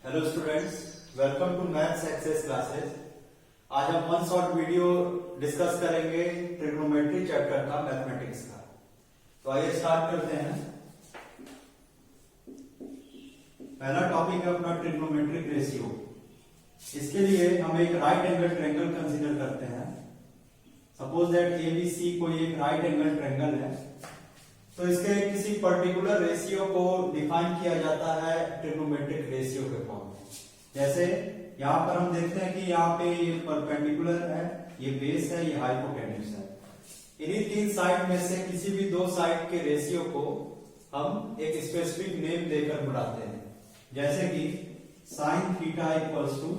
Hello students, welcome to maths access classes. आज हम one short video discuss करेंगे trigonometry chapter का, mathematics का। तो आइए स्टार्ट करते हैं। पहला टॉपिक है अपना ट्रिग्नोमेट्रिक रेशियो। इसके लिए हम एक राइट एंगल ट्रायंगल कंसीडर करते हैं। सपोज दैट एबीसी कोई एक राइट एंगल ट्रायंगल है, तो इसके किसी पर्टिकुलर रेशियो को डिफाइन किया जाता है ट्रिग्नोमेट्रिक रेशियो के फॉर्म में। जैसे यहाँ पर हम देखते हैं कि यहाँ पे ये परपेंडिकुलर है, ये बेस है, ये हाइपोटेन्यूज है। इन्हीं तीन साइड में से किसी भी दो साइड के रेशियो को हम एक स्पेसिफिक नेम देकर बुलाते हैं। जैसे कि sine theta equals to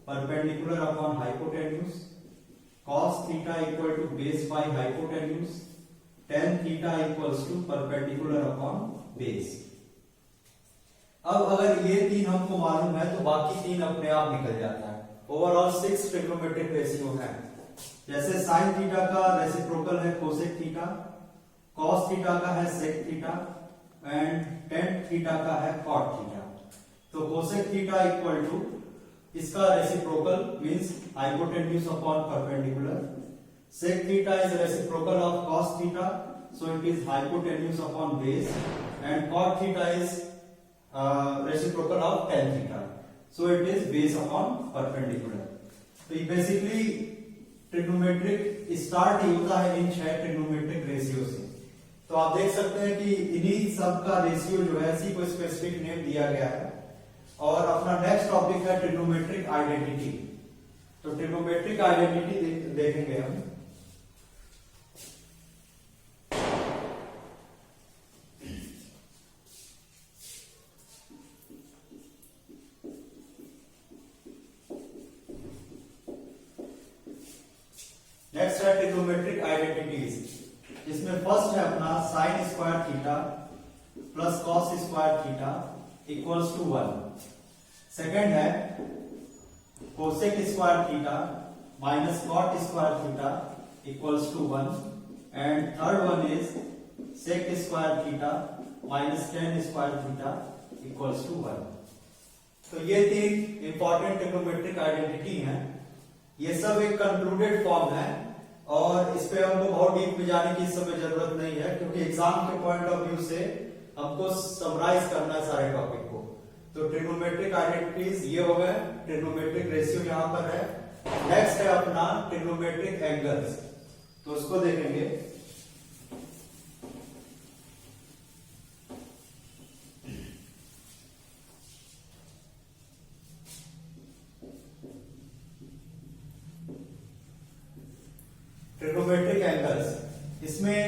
perpendicular upon hypotenuse, cos theta equal to base by hypotenuse, tan theta equals to perpendicular upon base. अब अगर ये तीन हमको मालूम है तो बाकी तीन अपने आप निकल जाता है। ओवरऑल 6 ट्रिग्नोमेट्रिक रेशियो है। जैसे साइन थीटा का रेसिप्रोकल है कोसेक थीटा, कॉस थीटा का है sec theta and tan theta का है कॉट थीटा। तो कोसेक थीटा इक्वल टू इसका reciprocal means hypotenuse upon perpendicular, sec theta is reciprocal of cos theta, so it is hypotenuse upon base, and cot theta is reciprocal of tan theta, so it is base upon perpendicular. तो ये basically trigonometric start ही होता है इन 6 trigonometric ratio से। तो आप देख सकते हैं कि इन्हीं सब का रेशियो जो है इसी को स्पेसिफिक नेम दिया गया है। और अपना नेक्स्ट टॉपिक है ट्रिग्नोमेट्रिक आइडेंटिटी। तो ट्रिग्नोमेट्रिक आइडेंटिटी देखेंगे हम। नेक्स्ट है ट्रिग्नोमेट्रिक आइडेंटिटीज। इसमें फर्स्ट है अपना sine square theta plus cos square theta equals to 1। Second है cosec square theta minus cot square theta equals to 1 and third one is sec square theta minus tan square theta equals to 1। तो ये तीन important trigonometric identity हैं। ये सब एक concluded form है और इस पे हमको बहुत डीप में जाने की इस समय जरूरत नहीं है, क्योंकि एग्जाम के पॉइंट ऑफ व्यू से हमको समराइज करना है सारे टॉपिक को। तो ट्रिग्नोमेट्रिक आइडेंटिटीज ये हो गए, ट्रिग्नोमेट्रिक रेशियो यहाँ पर है। नेक्स्ट है अपना ट्रिग्नोमेट्रिक एंगल्स, तो उसको देखेंगे। ट्रिग्नोमेट्रिक एंगल्स, इसमें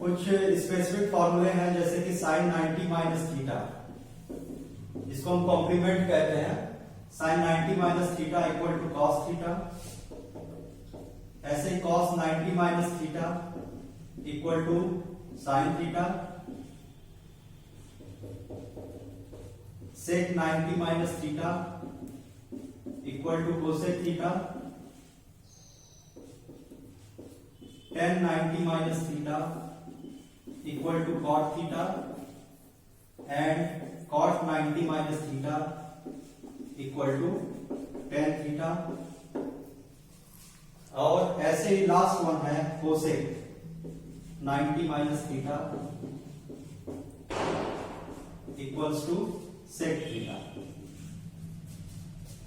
कुछ स्पेसिफिक फॉर्मूले हैं, जैसे कि साइन 90 माइनस थीटा, इसको हम कॉम्प्लीमेंट कहते हैं। Sine 90 minus theta equal to cos theta, ऐसे cos 90 minus theta equal to sine theta, sec 90 minus theta equal to cosec theta, tan 90 minus theta equal to cot theta and cot 90 minus theta equal to tan theta। और ऐसे ही last one है cosec 90 minus theta equals to sec theta।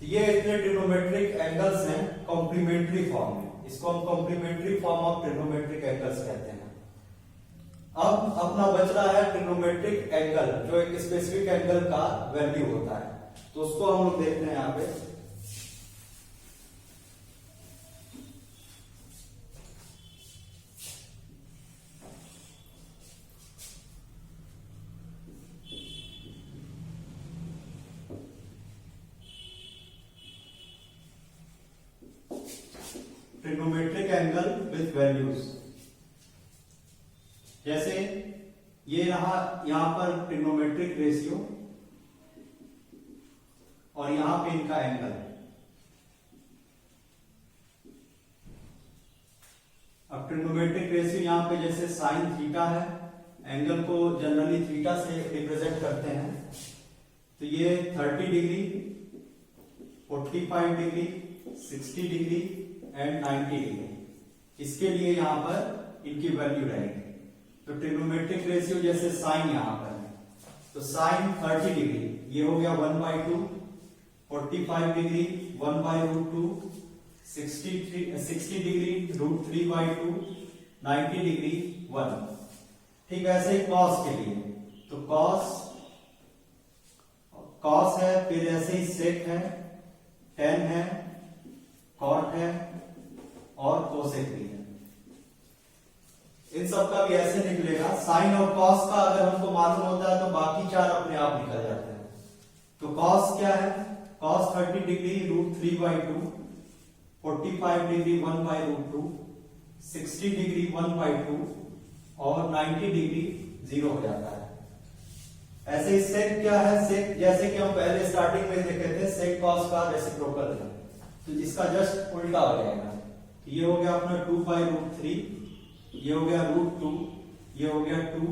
ये इतने trigonometric angles हैं complementary form में। इसको हम complementary form of trigonometric angles कहते हैं। अब अपना बच रहा है ट्रिग्नोमेट्रिक एंगल, जो एक स्पेसिफिक एंगल का वैल्यू होता है। तो उसको हम लोग देखते हैं यहाँ पे। ट्रिग्नोमेट्रिक एंगल विथ वैल्यूज, जैसे ये रहा यहां पर ट्रिग्नोमेट्रिक रेशियो और यहां पे इनका एंगल। अब ट्रिग्नोमेट्रिक रेशियो यहां पे जैसे साइन थीटा है, एंगल को जनरली थीटा से रिप्रेजेंट करते हैं। तो ये 30 degree, 45 degree, 60 degree and 90 degree, इसके लिए यहां पर इनकी वैल्यू रहेगी। तो ट्रिग्नोमेट्रिक रेशियो जैसे साइन यहां पर है, तो साइन 30 डिग्री ये हो गया 1/2, 45 डिग्री 1/√2, 60 डिग्री √3/2, 90 डिग्री 1। ठीक है, ऐसे ही कॉस के लिए, तो कॉस है, फिर ऐसे ही सेक है, टेन है, कॉट है और कोसेक भी है। इन सब का भी ऐसे निकलेगा। साइन और कॉस का अगर हमको मालूम होता है तो बाकी चार अपने आप निकल जाते हैं। तो कॉस क्या है? कॉस 30 डिग्री √3/2, 45 डिग्री 1/√2, 60 डिग्री 1/2 और 90 डिग्री 0 हो जाता है। ऐसे ही सेक क्या है? सेक जैसे कि हम पहले स्टार्टिंग में देखे थे, सेक कॉस का रेसिप्रोकल है, तो इसका जस्ट उल्टा हो जाएगा। तो ये हो गया अपना 2/√3, ये हो गया √2, ये हो गया 2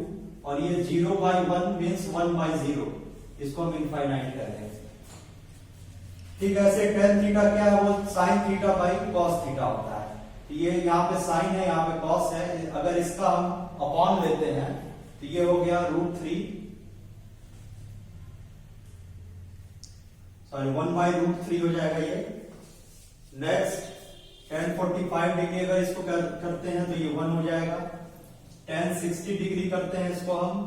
और ये 0/1 मीन्स 1/0, इसको हम इनफाइनाइट कर रहे हैं। ठीक है, ऐसे tan थीटा क्या है? वो sin theta by cos theta होता है। तो ये यहाँ पे sin है, यहाँ पे cos है। अगर इसका हम अपॉन लेते हैं तो ये हो गया √3, सॉरी 1/√3 हो जाएगा ये। नेक्स्ट tan 45 डिग्री अगर इसको करते हैं तो ये 1 हो जाएगा। tan 60 डिग्री करते हैं इसको हम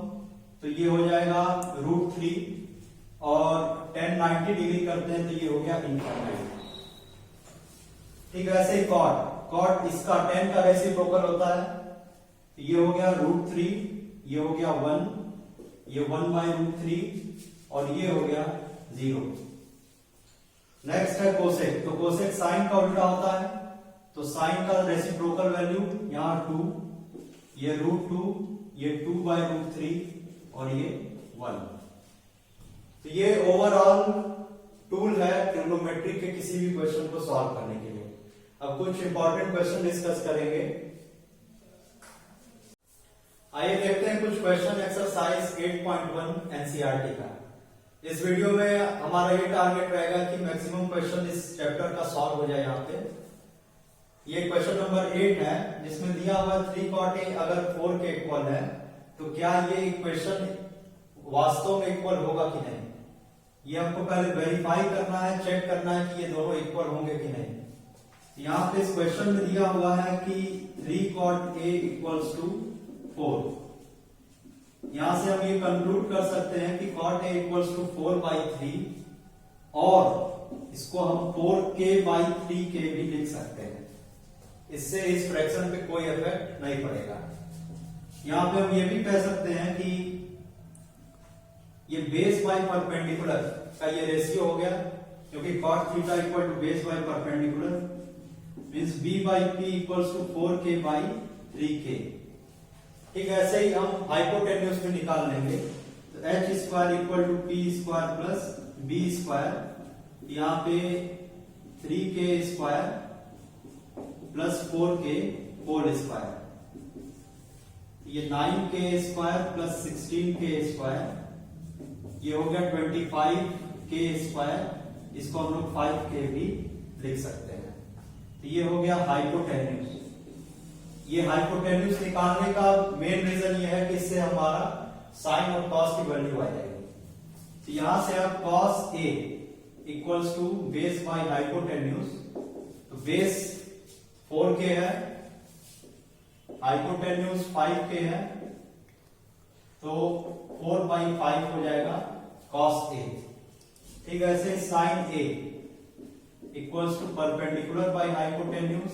तो ये हो जाएगा √3 और tan 90 डिग्री करते हैं तो ये हो गया इनफाइनाइट। ठीक है, ऐसे ही कॉट इसका tan का रेसिप्रोकल होता है, तो ये हो गया √3, ये हो गया 1, ये 1/√3 और ये हो गया 0। नेक्स्ट है कोसेक, तो कोसेक साइन का उल्टा होता है, तो साइन का रेसिप्रोकल वैल्यू यहां 2, ये √2, ये 2/√3 और ये 1। तो ये ओवरऑल टूल है ट्रिग्नोमेट्री के किसी भी क्वेश्चन को सॉल्व करने के लिए। अब कुछ इंपॉर्टेंट क्वेश्चन डिस्कस करेंगे। आइए देखते हैं कुछ क्वेश्चन एक्सरसाइज 8.1 एनसीईआरटी का। इस वीडियो में हमारा ये टारगेट रहेगा कि मैक्सिमम क्वेश्चन इस चैप्टर का सॉल्व हो जाए। यहाँ पे ये क्वेश्चन नंबर 8 है, जिसमें दिया हुआ 3 cot A अगर 4 के इक्वल है तो क्या ये इक्वेशन वास्तव में इक्वल होगा कि नहीं। ये हमको पहले वेरीफाई करना है, चेक करना है कि ये दोनों इक्वल होंगे कि नहीं। यहाँ पे इस क्वेश्चन में दिया हुआ है कि 3 cot A इक्वल्स टू 4। यहां से हम ये कंक्लूड कर सकते हैं कि cot A इक्वल्स टू 4/3 और इसको हम 4k/3k भी लिख सकते हैं। इससे इस फ्रैक्शन पे कोई इफेक्ट नहीं पड़ेगा। यहां पे हम ये भी कह सकते हैं कि ये बेस बाय परपेंडिकुलर का ये रेशियो हो गया, क्योंकि cot theta equal to base by perpendicular means b/p equals to 4k/3k। ठीक है, ऐसे ही हम हाइपोटेन्यूज में निकाल लेंगे, तो h² equal to p² plus b², यहाँ पे 3k² plus 4k whole square, ये 9k² प्लस 16k², ये हो गया 25k², इसको हम लोग 5k भी लिख सकते हैं। तो ये हो गया हाइपोटेन्यूज। ये हाइपोटेन्यूज निकालने का मेन रीजन ये है कि इससे हमारा साइन और कॉस की वैल्यू आ जाएगी। तो यहां से आप cos A equals to base by hypotenuse, तो बेस 4k है, हाइपोटेन्यूज 5k है, तो 4/5 हो जाएगा cos A। ठीक है, ऐसे sin A equals to perpendicular by hypotenuse,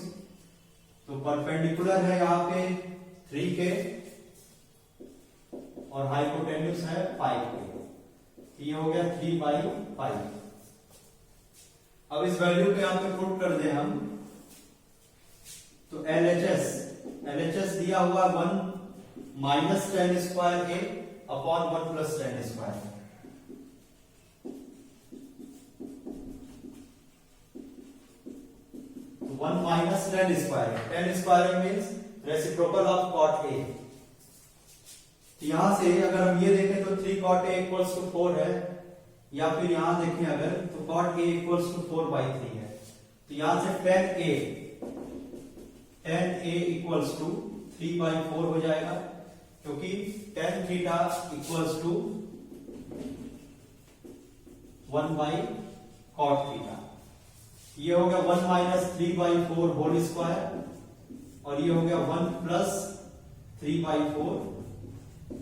तो परपेंडिकुलर है यहाँ पे 3k और हाइपोटेन्यूज है 5k, ये हो गया 3/5। अब इस वैल्यू को यहाँ पे पुट कर दे हम, तो LHS दिया हुआ 1 minus tan² A upon 1 plus tan²। तो 1 minus tan² means reciprocal of cot A। यहां से अगर हम ये देखें तो 3 cot A इक्वल्स टू 4 है, या फिर यहां देखें अगर तो cot a इक्वल्स टू 4/3 है, तो यहां से tan a इक्वल्स टू 3/4 हो जाएगा, क्योंकि tan theta equals to 1/cot theta. ये हो गया 1 माइनस 3/4 होल स्क्वायर, और ये हो गया 1 प्लस 3/4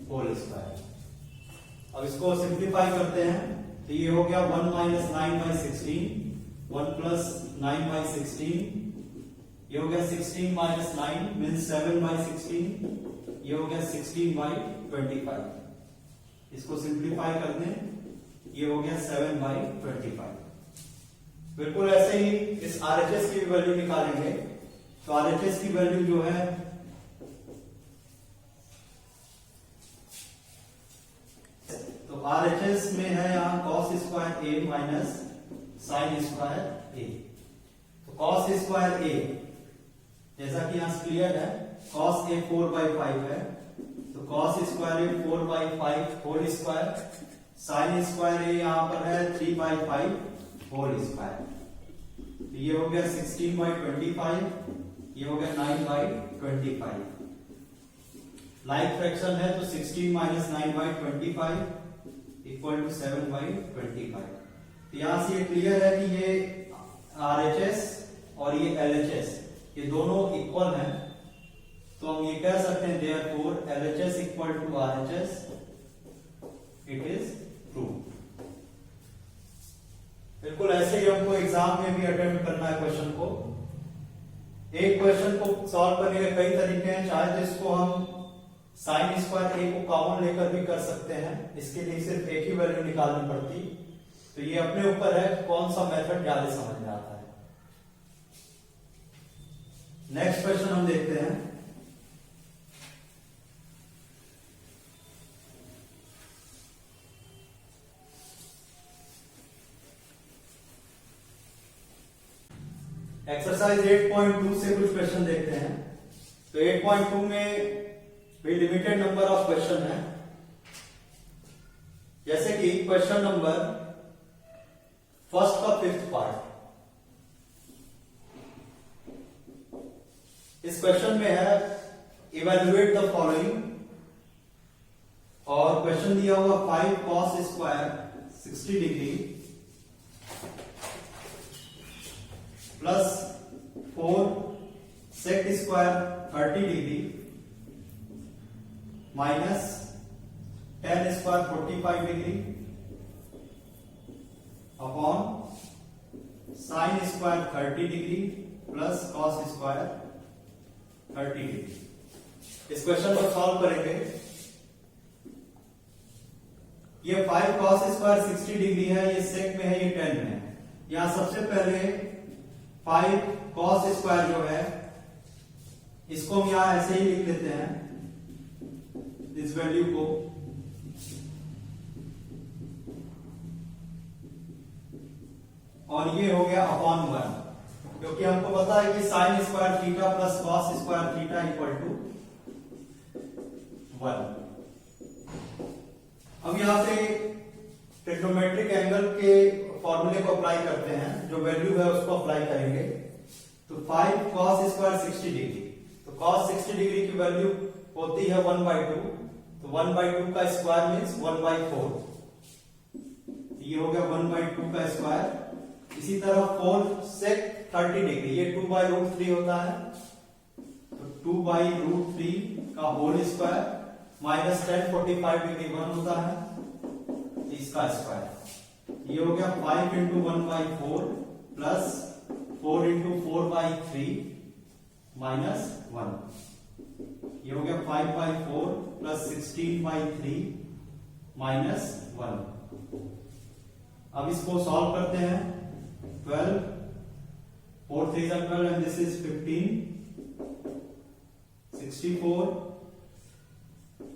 होल स्क्वायर। अब इसको सिंप्लीफाई करते हैं, तो ये हो गया 1 माइनस 9/16, 1 प्लस 9/16, ये हो गया 16 माइनस 9 मीन्स 7/16, ये हो गया 16/25। इसको सिंप्लीफाई कर दें, ये हो गया 7/25। बिल्कुल ऐसे ही इस RHS की वैल्यू निकालेंगे, तो RHS की वैल्यू जो है तो RHS में है यहाँ cos square a minus sign square a। तो cos स्क्वायर a जैसा कि यहाँ क्लियर है, cos a 4/5 है, तो cos square a 4/5 whole square, sine square a यहाँ पर है 3/5 होल स्क्वायर। तो ये हो गया 16/25, ये हो गया 9/25। लाइक फ्रैक्शन है तो 16 माइनस 9/25 इक्वल टू 7/25। तो यहां से ये क्लियर है कि ये RHS और ये LHS ये दोनों इक्वल हैं, तो हम ये कह सकते हैं therefore LHS equal to RHS, it is true. बिल्कुल ऐसे ही हमको एग्जाम में भी अटेम्प्ट करना है क्वेश्चन को। एक क्वेश्चन को सॉल्व करने के कई तरीके हैं, चाहे तो इसको हम साइन स्क्वायर a को कॉमन लेकर भी कर सकते हैं, इसके लिए सिर्फ एक ही वैल्यू निकालनी पड़ती, तो ये अपने ऊपर है कौन सा मेथड ज्यादा समझ में आता है। नेक्स्ट क्वेश्चन हम देखते हैं। एक्सरसाइज 8.2 से कुछ क्वेश्चन देखते हैं। तो 8.2 में भी लिमिटेड नंबर ऑफ क्वेश्चन है, जैसे कि क्वेश्चन नंबर फर्स्ट का 5th पार्ट। इस क्वेश्चन में है इवेल्युएट द फॉलोइंग, और क्वेश्चन दिया हुआ 5 cos square 60 degree plus 4 sec square 30 degree minus tan square 45 degree upon sine square 30 degree plus cos square 30 degree. इस क्वेश्चन को सॉल्व करेंगे। ये 5 cos स्क्वायर 60 डिग्री है, ये sec में है, ये tan में है। यहां सबसे पहले 5 cos स्क्वायर जो है इसको हम यहां ऐसे ही लिख लेते हैं, इस वैल्यू को, और ये हो गया अपॉन 1, क्योंकि हमको पता है कि sine square theta plus cos square theta equal to 1। अब यहां पे ट्रिग्नोमेट्रिक एंगल के फॉर्मूले को अप्लाई करते हैं, जो वैल्यू है उसको अप्लाई करेंगे। तो 5 cos स्क्वायर 60 डिग्री, तो cos 60 डिग्री की वैल्यू होती है 1/2, तो 1/2 का स्क्वायर मीन्स 1/4, ये हो गया 1/2 का स्क्वायर। इसी तरह 4 sec 30 डिग्री, ये 2/√3 होता है, तो 2/√3 का whole square minus tan 45 degree 1 होता है, इसका स्क्वायर। ये हो गया 5 इंटू 1/4 प्लस 4 इंटू 4/3 माइनस 1, ये हो गया 5/4 प्लस 16/3 माइनस 1। अब इसको सॉल्व करते हैं। 12 4 3 12 and this is 15, 64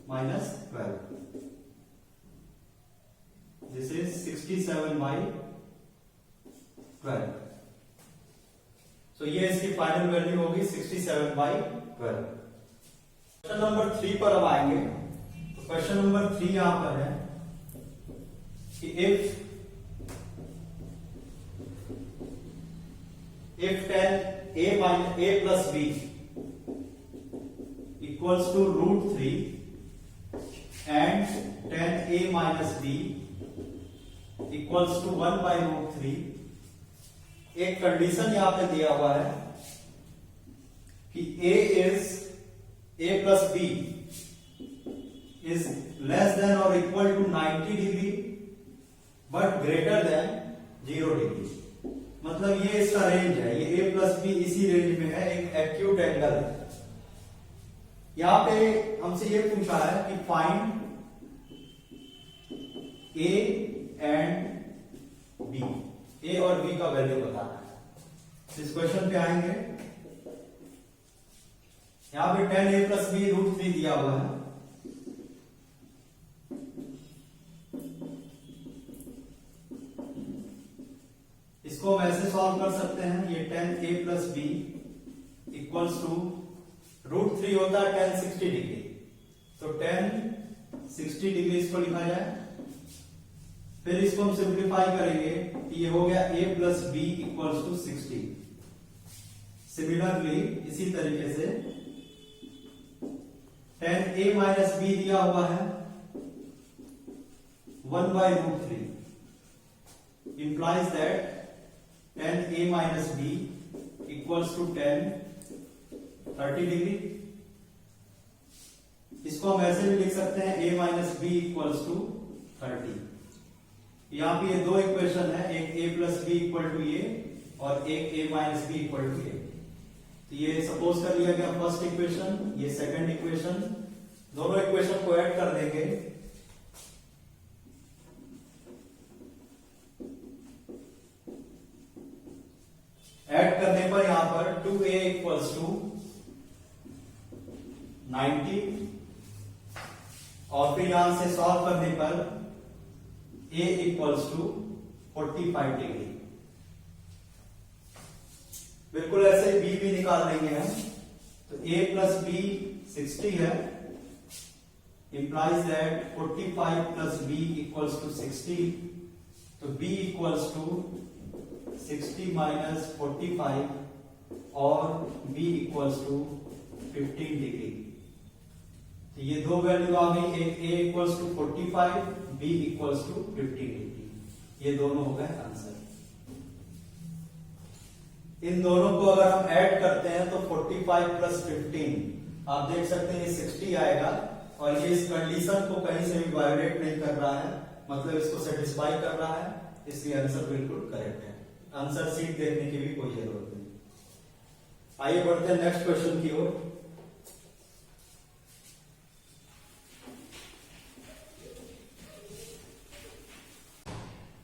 minus 12, this is 67/12। सो ये इसकी फाइनल वैल्यू होगी 67/12। क्वेश्चन नंबर 3 पर अब आएंगे। तो क्वेश्चन नंबर 3 यहां पर है कि if a plus b equals to √3 and tan a minus b equals to 1 by √3, एक कंडीशन यहां पे दिया हुआ है कि a plus b is less than or equal to 90 degree but greater than 0 degree. मतलब ये इसका रेंज है, ये a plus b इसी रेंज में है, एक एक्यूट एंगल है। यहां पे हमसे ये पूछा है कि find a and b, a और b का वैल्यू बताना है। इस क्वेश्चन पे आएंगे, यहां पे tan a plus b √3 दिया हुआ है। इसको हम ऐसे सॉल्व कर सकते हैं, ये tan a plus b equals to √3 होता है tan 60 डिग्री, तो tan 60 डिग्री इसको लिखा जाए। फिर इसको हम सिंप्लीफाई करेंगे, ये हो गया a plus b equals to 60। Similarly इसी तरीके से tan a minus b दिया हुआ है 1 by √3 implies that tan a minus b equals to tan 30 degree. इसको हम ऐसे भी लिख सकते हैं a minus b equals to 30। यहां पे ये दो इक्वेशन है, एक a plus b equal to a और एक a minus b equal to a। तो ये सपोज कर लिया गया फर्स्ट इक्वेशन, ये सेकंड इक्वेशन, दोनों इक्वेशन को ऐड कर देंगे। ऐड करने पर यहां पर 2a इक्वल्स टू 90 और फिर यहां से सॉल्व करने पर a इक्वल्स टू 45 डिग्री। बिल्कुल ऐसे b भी निकाल लेंगे हम, तो a plus b 60 है, implies that 45 plus b equals to 60, तो b equals to 60 minus 45 और b equals to 15 डिग्री। तो ये दो वैल्यू आ गई, एक a equals to 45, b equals to 15 degree. ये दोनों हो गए आंसर। इन दोनों को अगर हम ऐड करते हैं तो 45 प्लस 15 आप देख सकते हैं ये 60 आएगा, और ये इस कंडीशन को कहीं से भी वायोलेट नहीं कर रहा है, मतलब इसको सेटिस्फाई कर रहा है, इसलिए आंसर बिल्कुल करेक्ट है। आंसर शीट देखने की भी कोई जरूरत नहीं। आइए बढ़ते हैं नेक्स्ट क्वेश्चन की ओर।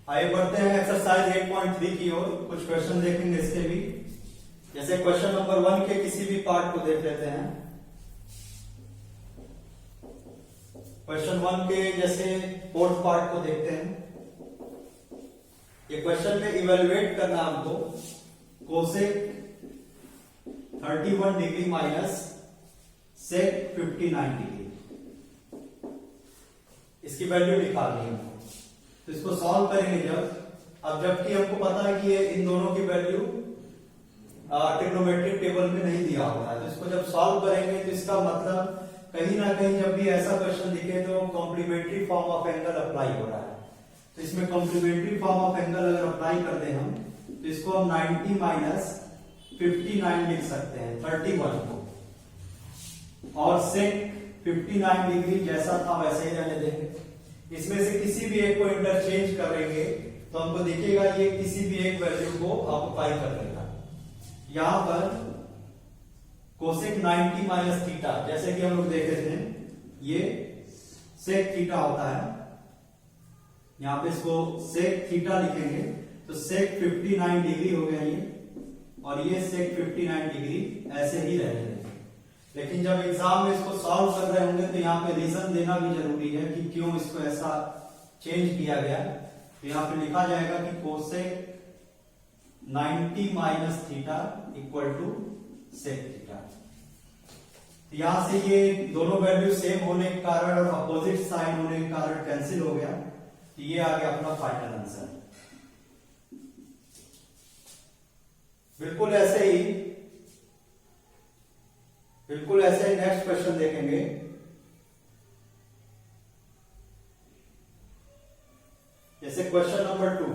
आइए बढ़ते हैं एक्सरसाइज 8.3 की ओर। कुछ क्वेश्चन देखेंगे इसके भी, जैसे क्वेश्चन नंबर 1 के किसी भी पार्ट को देख लेते हैं। क्वेश्चन 1 के जैसे फोर्थ पार्ट को देखते हैं। ये क्वेश्चन में इवेलुएट करना हमको cosec 31 degree minus sec 59 degree, इसकी वैल्यू निकालनी है। तो इसको सॉल्व करेंगे जबकि हमको पता है कि ये इन दोनों की वैल्यू ट्रिग्नोमेट्रिक टेबल में नहीं दिया होता है, तो इसको जब सॉल्व करेंगे तो इसका मतलब कहीं ना कहीं जब भी ऐसा क्वेश्चन दिखे तो complementary form of angle apply हो रहा है। तो इसमें कॉम्प्लीमेंट्री फॉर्म ऑफ एंगल अगर अप्लाई कर दें हम, तो इसको हम 90 माइनस 59 लिख सकते हैं 31 को, और सेक 59 डिग्री जैसा था वैसे ही रहने देंगे। इसमें से किसी भी एक को इंटरचेंज करेंगे तो हमको दिखेगा ये किसी भी एक वैल्यू को ऑक्युपाई कर लेगा। यहां पर कोसेक 90 माइनस थीटा, जैसे कि हम लोग देखे थे, ये सेक थीटा होता है, यहां पे इसको सेक थीटा लिखेंगे तो सेक 59 डिग्री हो गया ये, और ये सेक 59 डिग्री ऐसे ही रहेंगे। लेकिन जब एग्जाम में इसको सॉल्व कर रहे होंगे तो यहाँ पे रीजन देना भी जरूरी है कि क्यों इसको ऐसा चेंज किया गया। तो यहाँ पे लिखा जाएगा कि cosec 90 minus theta equal to sec theta. तो यहां से ये दोनों वैल्यू सेम होने के कारण और अपोजिट साइन होने के कारण कैंसिल हो गया, तो ये आ गया अपना फाइनल आंसर। बिल्कुल ऐसे ही क्वेश्चन नंबर 2।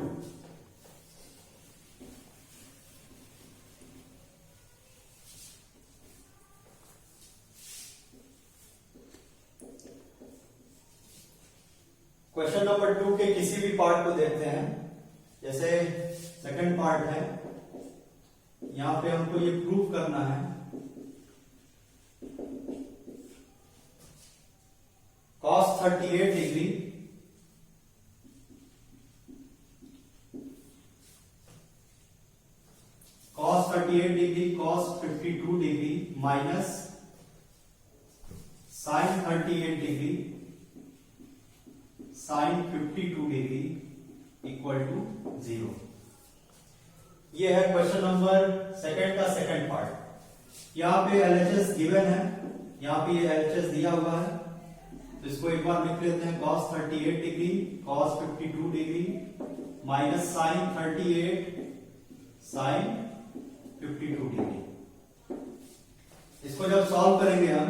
क्वेश्चन नंबर 2 के किसी भी पार्ट को देखते हैं। जैसे सेकंड पार्ट है, यहां पे हमको ये प्रूव करना है cos 38 degree cos 38 degree cos 52 degree minus sin 38 degree sin 52 degree equal to 0। ये है क्वेश्चन नंबर सेकंड का सेकंड पार्ट। यहां पे LHS गिवन है, यहां पे ये LHS दिया हुआ है, तो इसको एक बार लिख लेते हैं। cos 38 degree cos 52 degree minus sin 38 sin 52 degree. इसको जब सॉल्व करेंगे हम,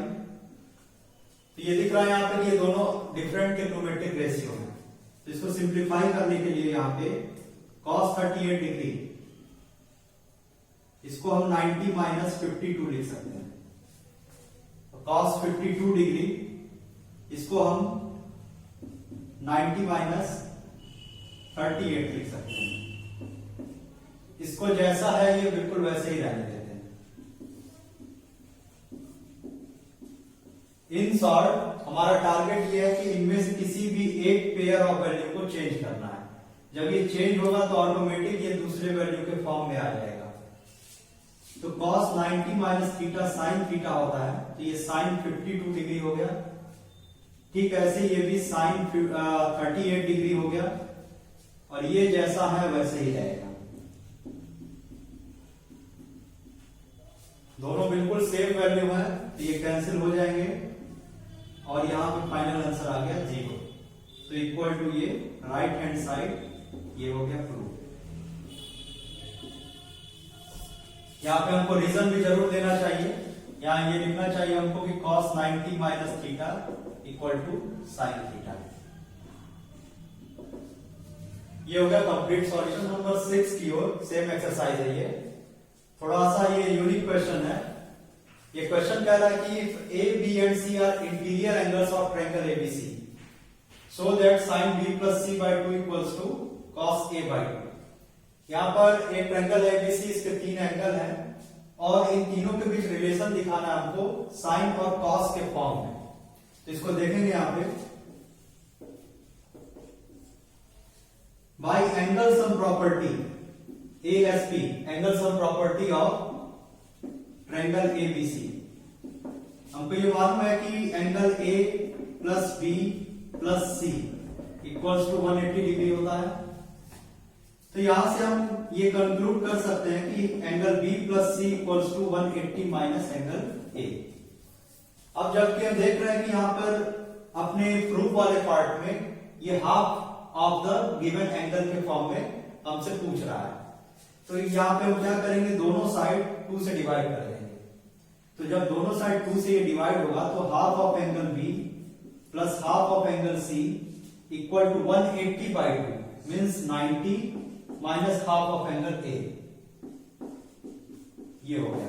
तो ये दिख रहा है यहां पर ये दोनों डिफरेंट ट्रिग्नोमेट्रिक रेशियो है। तो इसको सिंप्लीफाई करने के लिए यहां पे cos 38 डिग्री इसको हम 90 माइनस 52 लिख सकते हैं। तो cos 52 डिग्री इसको हम 90 माइनस 38 लिख सकते हैं। इसको जैसा है ये बिल्कुल वैसे ही रहने देते हैं। इन शॉर्ट हमारा टारगेट ये है कि इनमें से किसी भी एक पेयर ऑफ वैल्यू को चेंज करना है। जब ये चेंज होगा तो ऑटोमेटिक ये दूसरे वैल्यू के फॉर्म में आ जाएगा। तो cos 90 minus theta sine theta होता है, तो ये साइन 52 डिग्री हो गया। ठीक ऐसे ये भी साइन 38 डिग्री हो गया, और ये जैसा है वैसे ही रहेगा। दोनों बिल्कुल सेम वैल्यू है, तो ये कैंसिल हो जाएंगे और यहां पे फाइनल आंसर आ गया 0। तो इक्वल टू ये राइट हैंड साइड ये हो गया प्रूफ। यहाँ पे हमको रीजन भी जरूर देना चाहिए। यहाँ ये लिखना चाहिए हमको कि cos 90 minus theta equal to sine theta. ये हो गया कंप्लीट सॉल्यूशन। नंबर 6 की ओर सेम एक्सरसाइज है ये। थोड़ा सा ये यूनिक क्वेश्चन है। ये क्वेश्चन कह रहा है कि if A B and C are interior angles of triangle ABC so that sine B plus C by 2 equals to cos a by 2। यहां पर एक ट्रायंगल है एबीसी, इसके 3 एंगल हैं और इन तीनों के बीच रिलेशन दिखाना है हमको साइन और कॉस के फॉर्म में। तो इसको देखेंगे यहां पे by angle sum property ASP, angle sum property of triangle ABC. हमको ये मालूम है कि angle A plus B plus C equals to 180 degree होता है। तो यहां से हम ये कंक्लूड कर सकते हैं कि angle B plus C equals to 180 minus angle A। अब जबकि हम देख रहे हैं कि यहां पर अपने प्रूफ वाले पार्ट में ये half of the given angle के फॉर्म में हमसे पूछ रहा है। तो यहां पे हम क्या करेंगे, दोनों साइड 2 से डिवाइड कर देंगे। तो जब दोनों साइड 2 से ये डिवाइड होगा तो half of angle B plus half of angle C equal to 180 by 2 means 90 minus half of angle A। ये हो गया।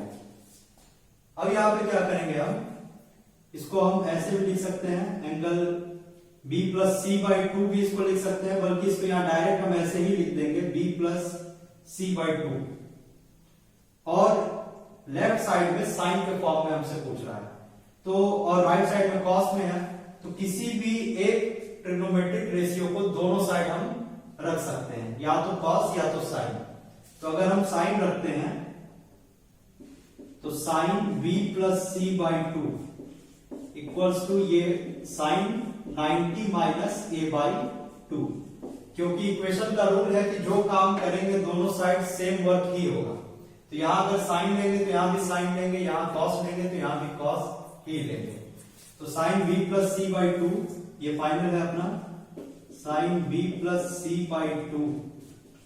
अब यहां पे क्या करेंगे, हम इसको हम ऐसे भी लिख सकते हैं, angle B plus C by 2 भी इसको लिख सकते हैं, बल्कि इसको यहां डायरेक्ट हम ऐसे ही लिख देंगे B प्लस C बाई 2। और लेफ्ट साइड में साइन के फॉर्म में हमसे पूछ रहा है, तो और राइट साइड में कॉस में है, तो किसी भी एक ट्रिग्नोमेट्रिक रेशियो को दोनों साइड हम रख सकते हैं, या तो कॉस या तो साइन। तो अगर हम साइन रखते हैं तो sine B plus C by 2 equals to ये साइन 90 माइनस A बाई 2, क्योंकि इक्वेशन का रूल है कि जो काम करेंगे दोनों साइड सेम वर्क ही होगा। तो यहां अगर साइन लेंगे तो यहां भी साइन लेंगे, यहां कॉस लेंगे तो यहां भी कॉस ही लेंगे। तो sine B plus C by 2 ये फाइनल है अपना, sine B plus C by 2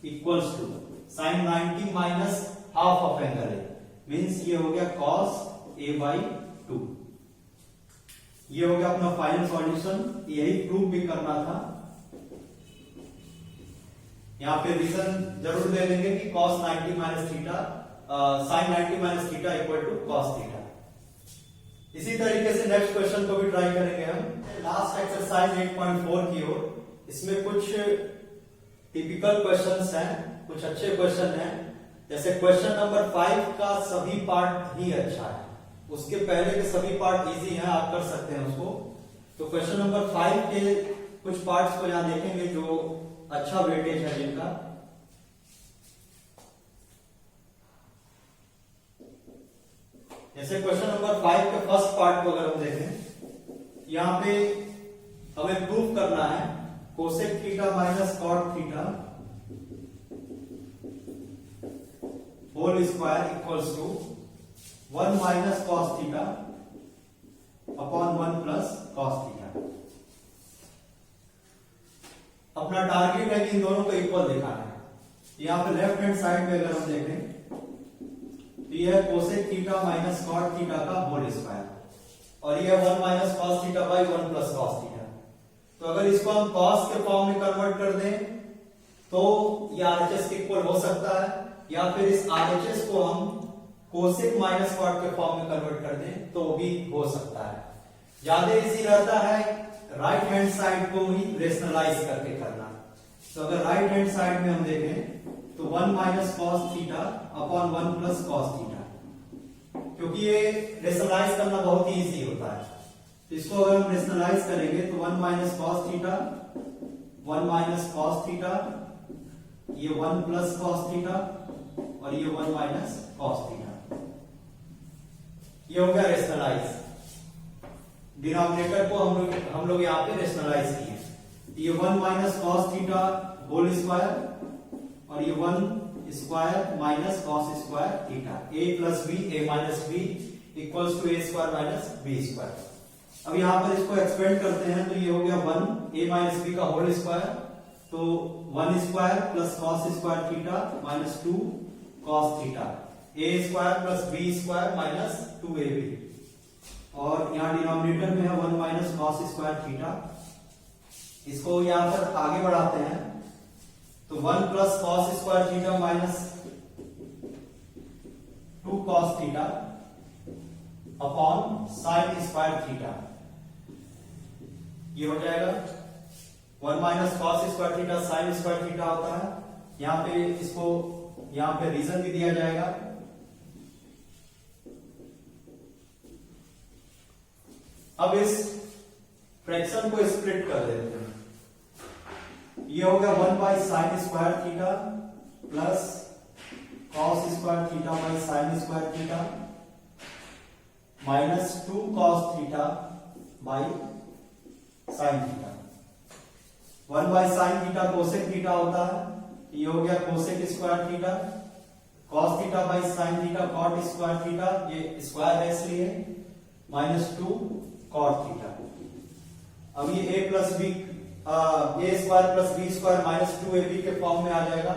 equals to sine 90 minus half of angle है, मीन्स ये हो गया cos A बाई 2। ये हो गया अपना फाइनल सॉल्यूशन। यही प्रूफ भी करना था। यहाँ पे रीजन जरूर दे देंगे कि cos 90 minus theta sin 90 minus theta equal to cos theta. इसी तरीके से नेक्स्ट क्वेश्चन को भी ट्राई करेंगे हम। लास्ट एक्सरसाइज 8.4 की ओर, इसमें कुछ टिपिकल क्वेश्चंस हैं, कुछ अच्छे क्वेश्चन हैं। जैसे क्वेश्चन नंबर 5 का सभी पार्ट ही अच्छा है, उसके पहले के सभी पार्ट इजी हैं, आप कर सकते हैं उसको। तो क्वेश्चन नंबर 5 के कुछ पार्ट्स को यहां देखेंगे जो अच्छा वेटेज है जिनका। जैसे क्वेश्चन नंबर 5 के फर्स्ट पार्ट को अगर हम देखें, यहां पे हमें प्रूव करना है cosec theta minus cot theta whole square equals to 1 minus cos theta upon 1 plus cos theta. अपना टारगेट है कि इन दोनों को इक्वल दिखाना है। यहां पे लेफ्ट हैंड साइड में अगर हम देखें तो यह cosec theta minus cot theta का होल स्क्वायर, और यह 1 minus cos theta by 1 plus cos theta. तो अगर इसको हम कॉस के फॉर्म में कन्वर्ट कर दें तो यह आरएचएस के इक्वल हो सकता है, या फिर इस आरएचएस को हम कोसेक माइनस कॉट के फॉर्म में कन्वर्ट कर दें तो भी हो सकता है। ज्यादा इजी रहता है राइट हैंड साइड को ही रेशनलाइज करके करना। तो अगर राइट हैंड साइड में हम देखें तो 1 minus cos theta upon 1 plus cos theta, क्योंकि ये रेशनलाइज करना बहुत ही इजी होता है। तो इसको अगर हम रेशनलाइज करेंगे तो 1 minus cos theta, 1 minus cos theta, ये 1 प्लस कॉस थीटा, और ये 1 माइनस कॉस थीटा। ये हो गया रेशनलाइज। डिनोमिनेटर को हम लोग यहाँ पे रेशनलाइज किए। ये 1 minus cos theta whole square, और ये 1 square minus cos square theta, a plus B A minus B equals to A square minus B square. अब यहां पर इसको एक्सपेंड करते हैं तो ये हो गया 1 a माइनस बी का होल स्क्वायर, तो 1 square plus cos square theta minus 2 cos theta, a square plus B square minus 2ab, और यहाँ डिनोमिनेटर में है 1 माइनस कॉस स्क्वायर थीटा। इसको यहां पर आगे बढ़ाते हैं तो 1 plus cos square theta minus 2 cos theta upon sine square theta, ये हो जाएगा 1 minus cos square theta sine square theta होता है। यहां पे इसको यहां पे रीजन भी दिया जाएगा। अब इस फ्रैक्शन को स्प्लिट कर देते हैं। ये हो गया 1 by sine square theta plus cos square theta by sine square theta minus 2 cos theta by sine theta. 1 by sine theta cosec theta होता है, ये हो गया cosec square theta, cos theta by sine theta cot square theta, ये square है इसलिए, minus 2 cot theta. अब ये a plus B A square plus B square minus 2ab के फॉर्म में आ जाएगा।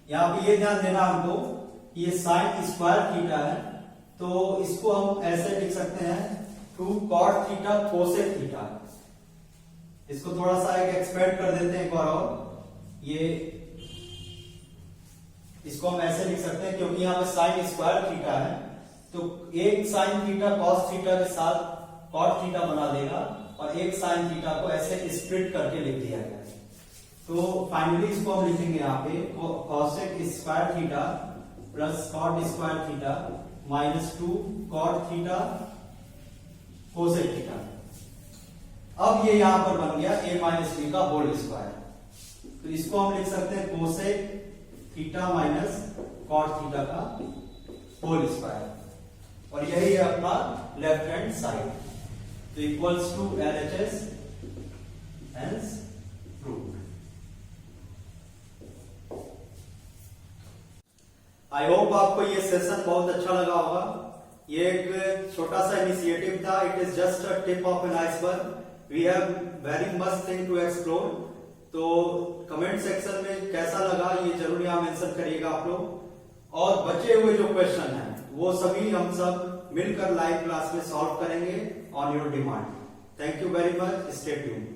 यहां पे ये ध्यान देना हमको, ये साइन स्क्वायर थीटा है तो इसको हम ऐसे लिख सकते हैं 2 कॉट थीटा कोसेक थीटा। इसको थोड़ा सा एक एक्सपेंड कर देते हैं एक बार और, ये इसको हम ऐसे लिख सकते हैं क्योंकि यहां पे साइन स्क्वायर थीटा है तो एक साइन थीटा कॉस थीटा के साथ कॉट थीटा बना देगा, और एक साइन थीटा को ऐसे स्प्लिट करके लिख दिया गया। तो फाइनली इसको हम लिखेंगे यहाँ पे cosec square theta plus cot square theta minus 2 cot theta cosec theta. अब ये यहां पर बन गया a माइनस बी का होल स्क्वायर, तो इसको हम लिख सकते हैं cosec theta minus cot theta का होल स्क्वायर, और यही है अपना लेफ्ट हैंड साइड। तो equals to LHS hence proved. I hope आपको ये सेशन बहुत अच्छा लगा होगा। ये एक छोटा सा इनिशिएटिव था, it is just a tip of an iceberg, we have very much thing to explore. तो कमेंट सेक्शन में कैसा लगा ये जरूर यहां मेंशन करिएगा आप लोग, और बचे हुए जो क्वेश्चन हैं वो सभी हम सब मिलकर लाइव क्लास में सॉल्व करेंगे on your demand. Thank you very much, stay tuned.